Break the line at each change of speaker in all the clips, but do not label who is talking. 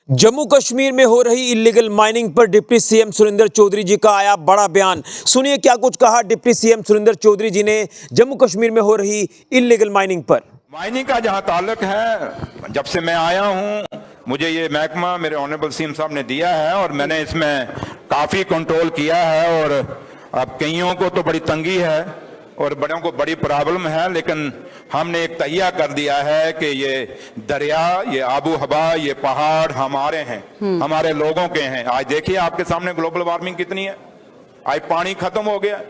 जम्मू कश्मीर में हो रही इलीगल माइनिंग पर डिप्टी सीएम सुरेंद्र चौधरी जी का आया बड़ा बयान। सुनिए क्या कुछ कहा डिप्टी सीएम सुरेंद्र चौधरी जी ने जम्मू कश्मीर में हो रही इलीगल माइनिंग पर।
माइनिंग का जहां ताल्लुक है, जब से मैं आया हूं मुझे ये महकमा मेरे ऑनरेबल सीएम साहब ने दिया है और मैंने इसमें काफी कंट्रोल किया है। और अब कईयों को तो बड़ी तंगी है और बड़ों को बड़ी प्रॉब्लम है, लेकिन हमने एक तहिया कर दिया है कि ये दरिया, ये आबू हवा, ये पहाड़ हमारे हैं, हमारे लोगों के हैं। आज देखिए आपके सामने ग्लोबल वार्मिंग कितनी है। आज पानी खत्म हो गया,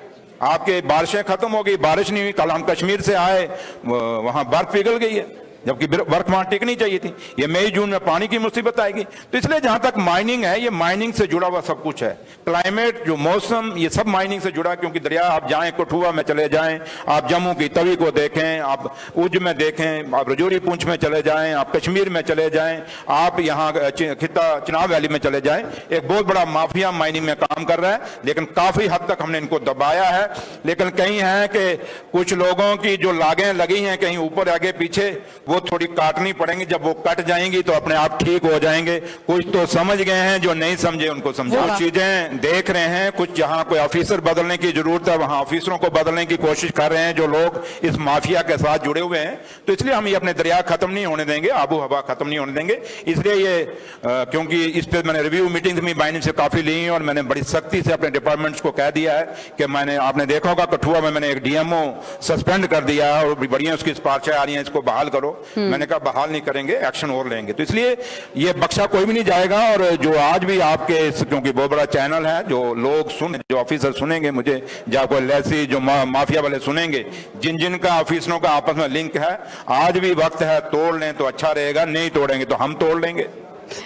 आपके बारिशें खत्म हो गई, बारिश नहीं हुई। कल हम कश्मीर से आए, वहां बर्फ पिघल गई है, जबकि बर्फ वहां टिकनी चाहिए थी। ये मई जून में पानी की मुसीबत आएगी। तो इसलिए जहां तक माइनिंग है, ये माइनिंग से जुड़ा हुआ सब कुछ है। क्लाइमेट, जो मौसम, ये सब माइनिंग से जुड़ा। क्योंकि दरिया, आप जाएं कठुआ में चले जाएं, आप जम्मू की तवी को देखें, आप उज में देखें, आप रजौरी पुंछ में चले जाएं, आप कश्मीर में चले जाएं, आप यहाँ खित्ता चिनाब वैली में चले जाएं, एक बहुत बड़ा माफिया माइनिंग में काम कर रहा है। लेकिन काफी हद तक हमने इनको दबाया है। लेकिन कहीं है कि कुछ लोगों की जो लागें लगी हैं कहीं ऊपर आगे पीछे, वो थोड़ी काटनी पड़ेंगी। जब वो कट जाएंगी तो अपने आप ठीक हो जाएंगे। कुछ तो समझ गए हैं, जो नहीं समझे उनको समझा। कुछ चीजें देख रहे हैं, कुछ जहां कोई ऑफिसर बदलने की जरूरत है वहां ऑफिसरों को बदलने की कोशिश कर रहे हैं, जो लोग इस माफिया के साथ जुड़े हुए हैं। तो इसलिए हम ये अपने दरिया खत्म नहीं होने देंगे, आबू हवा खत्म नहीं होने देंगे। इसलिए ये क्योंकि इस पर मैंने रिव्यू मीटिंग भी माइनिंग से काफी ली और मैंने बड़ी सख्ती से अपने डिपार्टमेंट्स को कह दिया है कि आपने देखा होगा कठुआ में मैंने एक डीएमओ सस्पेंड कर दिया है और बढ़िया उसकी सिफारिशें आ रही हैं, इसको बहाल करो। मैंने कहा बहाल नहीं करेंगे, एक्शन और लेंगे। तो इसलिए ये बख्शा कोई भी नहीं जाएगा। और जो आज भी आपके, क्योंकि बहुत बड़ा चैनल है, जो लोग जो ऑफिसर सुनेंगे मुझे, या कोई लैसी जो माफिया वाले सुनेंगे, जिन जिन का ऑफिसरों का आपस में लिंक है, आज भी वक्त है, तोड़ लें तो अच्छा रहेगा, नहीं तोड़ेंगे तो हम तोड़ लेंगे।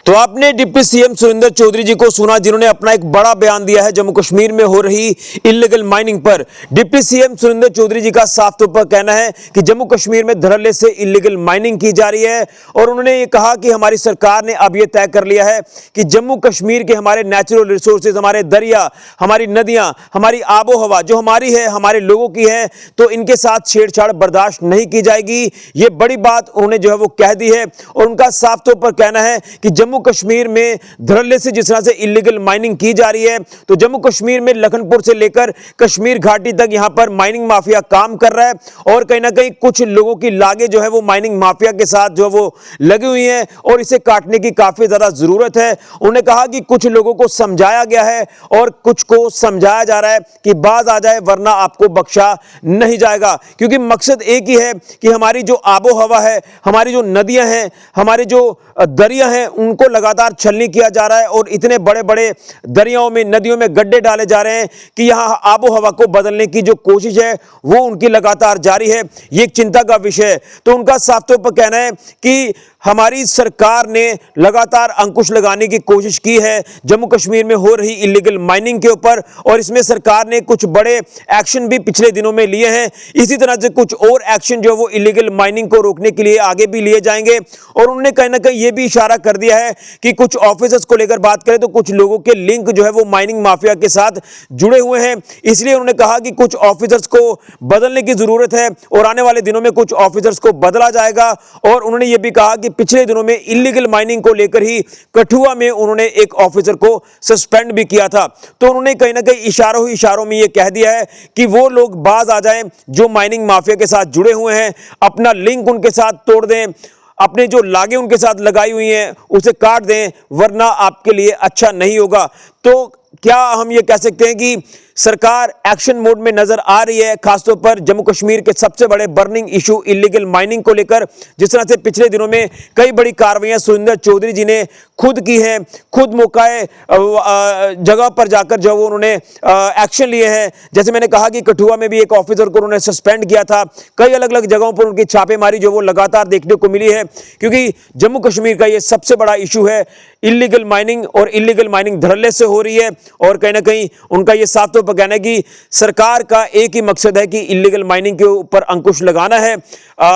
तो आपने डिप्टी सीएम सुरेंद्र चौधरी जी को सुना, जिन्होंने अपना एक बड़ा बयान दिया है जम्मू कश्मीर में हो रही इलीगल माइनिंग पर। डिप्टी सीएम सुरेंद्र चौधरी जी का साफ तौर पर कहना है कि जम्मू कश्मीर में धड़ल्ले से इलीगल माइनिंग की जा रही है। और उन्होंने ये कहा कि हमारी सरकार ने अब यह तय कर लिया है कि जम्मू कश्मीर के हमारे नेचुरल रिसोर्सेज, हमारे दरिया, हमारी नदियां, हमारी आबो हवा जो हमारी है, हमारे लोगों की है, तो इनके साथ छेड़छाड़ बर्दाश्त नहीं की जाएगी। ये बड़ी बात उन्होंने जो है वो कह दी है। और उनका साफ तौर पर कहना है कि जम्मू कश्मीर में धड़ल्ले से जिस तरह से इलीगल माइनिंग की जा रही है, तो जम्मू कश्मीर में लखनपुर से लेकर कश्मीर घाटी तक यहां पर माइनिंग माफिया काम कर रहा है। और कहीं ना कहीं कुछ लोगों की लागे जो है वो माइनिंग माफिया के साथ जो वो लगी हुई हैं और इसे काटने की काफी ज्यादा जरूरत है। उन्होंने कहा कि कुछ लोगों को समझाया गया है और कुछ को समझाया जा रहा है कि बाज आ जाए वरना आपको बख्शा नहीं जाएगा। क्योंकि मकसद एक ही है कि हमारी जो आबो हवा है, हमारी जो नदियां हैं, हमारे जो दरिया हैं, उनको लगातार छलनी किया जा रहा है। और इतने बड़े बड़े दरियाओं में, नदियों में गड्ढे डाले जा रहे हैं कि यहां आबो हवा को बदलने की जो कोशिश है वो उनकी लगातार जारी है। ये एक चिंता का विषय है। तो उनका साफ तौर पर कहना है कि हमारी सरकार ने लगातार अंकुश लगाने की कोशिश की है जम्मू कश्मीर में हो रही इलीगल माइनिंग के ऊपर। और इसमें सरकार ने कुछ बड़े एक्शन भी पिछले दिनों में लिए हैं। इसी तरह से कुछ और एक्शन जो वो इलीगल माइनिंग को रोकने के लिए आगे भी लिए जाएंगे। और उन्होंने कहीं ना कहीं ये भी इशारा कर दिया है कि कुछ ऑफिसर्स को लेकर बात करें तो कुछ लोगों के लिंक जो है वो माइनिंग माफिया के साथ जुड़े हुए हैं। इसलिए उन्होंने कहा कि कुछ ऑफिसर्स को बदलने की जरूरत है और आने वाले दिनों में कुछ ऑफिसर्स को बदला जाएगा। और उन्होंने ये भी कहा कि पिछले दिनों में इलीगल माइनिंग को लेकर ही कठुआ में उन्होंने एक ऑफिसर को सस्पेंड भी किया था। तो उन्होंने कहीं ना कहीं इशारों में यह कह दिया है कि वो लोग बाज आ जाएं जो माइनिंग माफिया के साथ जुड़े हुए हैं, अपना लिंक उनके साथ तोड़ दें, अपने जो लागे उनके साथ लगाई हुई हैं उसे काट दें, वरना आपके लिए अच्छा नहीं होगा। तो क्या हम ये कह सकते हैं कि सरकार एक्शन मोड में नजर आ रही है, खासतौर पर जम्मू कश्मीर के सबसे बड़े बर्निंग इशू इलीगल माइनिंग को लेकर। जिस तरह से पिछले दिनों में कई बड़ी कार्रवाइयां सुरेंद्र चौधरी जी ने खुद की हैं, खुद मौकाए जगह पर जाकर जो वो उन्होंने एक्शन लिए हैं। जैसे मैंने कहा कि कठुआ में भी एक ऑफिसर को उन्होंने सस्पेंड किया था। कई अलग अलग जगहों पर उनकी छापेमारी जो वो लगातार देखने को मिली है, क्योंकि जम्मू कश्मीर का ये सबसे बड़ा इशू है इलीगल माइनिंग। और इलीगल माइनिंग धड़ल्ले से हो रही है। और कहीं ना कहीं उनका ये साफ तौर पर कहना है कि सरकार का एक ही मकसद है कि इलीगल माइनिंग के ऊपर अंकुश लगाना है,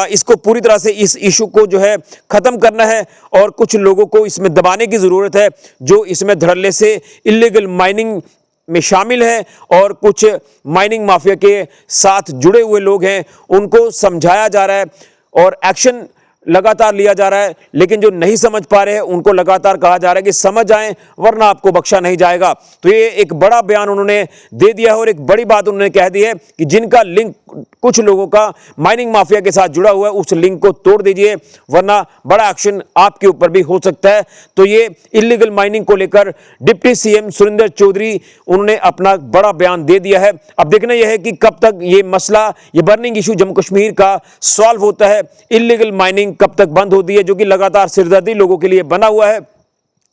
इसको पूरी तरह से इस इशू को जो है खत्म करना है। और कुछ लोगों को इसमें दबाने की जरूरत है जो इसमें धड़ल्ले से इलीगल माइनिंग में शामिल है और कुछ माइनिंग माफिया के साथ जुड़े हुए लोग हैं, उनको समझाया जा रहा है। और एक्शन लगातार लिया जा रहा है, लेकिन जो नहीं समझ पा रहे हैं उनको लगातार कहा जा रहा है कि समझ आए वरना आपको बख्शा नहीं जाएगा। तो ये एक बड़ा बयान उन्होंने दे दिया है और एक बड़ी बात उन्होंने कह दी है कि जिनका लिंक कुछ लोगों का माइनिंग माफिया के साथ जुड़ा हुआ है उस लिंक को तोड़ दीजिए वरना बड़ा एक्शन आपके ऊपर भी हो सकता है। तो ये इलीगल माइनिंग को लेकर डिप्टी सीएम सुरेंद्र चौधरी उन्होंने अपना बड़ा बयान दे दिया है। अब देखना यह है कि कब तक ये मसला, ये बर्निंग इशू जम्मू कश्मीर का सॉल्व होता है, इलीगल माइनिंग कब तक बंद होती है, जो कि लगातार सिरदर्दी लोगों के लिए बना हुआ है।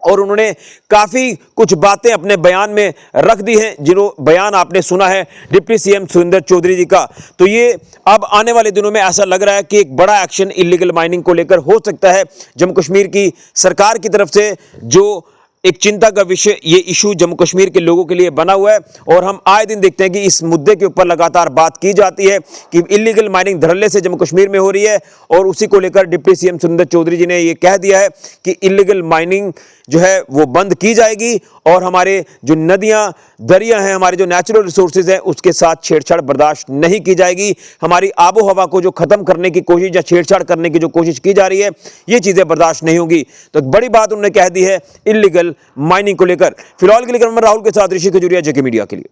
और उन्होंने काफी कुछ बातें अपने बयान में रख दी हैं, जिन्हों बयान आपने सुना है डिप्टी सीएम सुरेंद्र चौधरी जी का। तो ये अब आने वाले दिनों में ऐसा लग रहा है कि एक बड़ा एक्शन इलीगल माइनिंग को लेकर हो सकता है। जम्मू कश्मीर की सरकार की तरफ से जो एक चिंता का विषय ये इशू जम्मू कश्मीर के लोगों के लिए बना हुआ है और हम आए दिन देखते हैं कि इस मुद्दे के ऊपर लगातार बात की जाती है कि इलीगल माइनिंग धड़ल्ले से जम्मू कश्मीर में हो रही है और उसी को लेकर डिप्टी सीएम सुरेंद्र चौधरी जी ने ये कह दिया है कि इलीगल माइनिंग जो है वो बंद की जाएगी और हमारे जो नदियां दरिया हैं, हमारे जो नेचुरल रिसोर्सेज हैं उसके साथ छेड़छाड़ बर्दाश्त नहीं की जाएगी। हमारी आबो हवा को जो खत्म करने की कोशिश या छेड़छाड़ करने की जो कोशिश की जा रही है ये चीजें बर्दाश्त नहीं होगी। तो एक बड़ी बात उन्होंने कह दी है इलीगल माइनिंग को लेकर। फिलहाल के लिए मैं राहुल के साथ ऋषि खजूरिया, जेके मीडिया के लिए।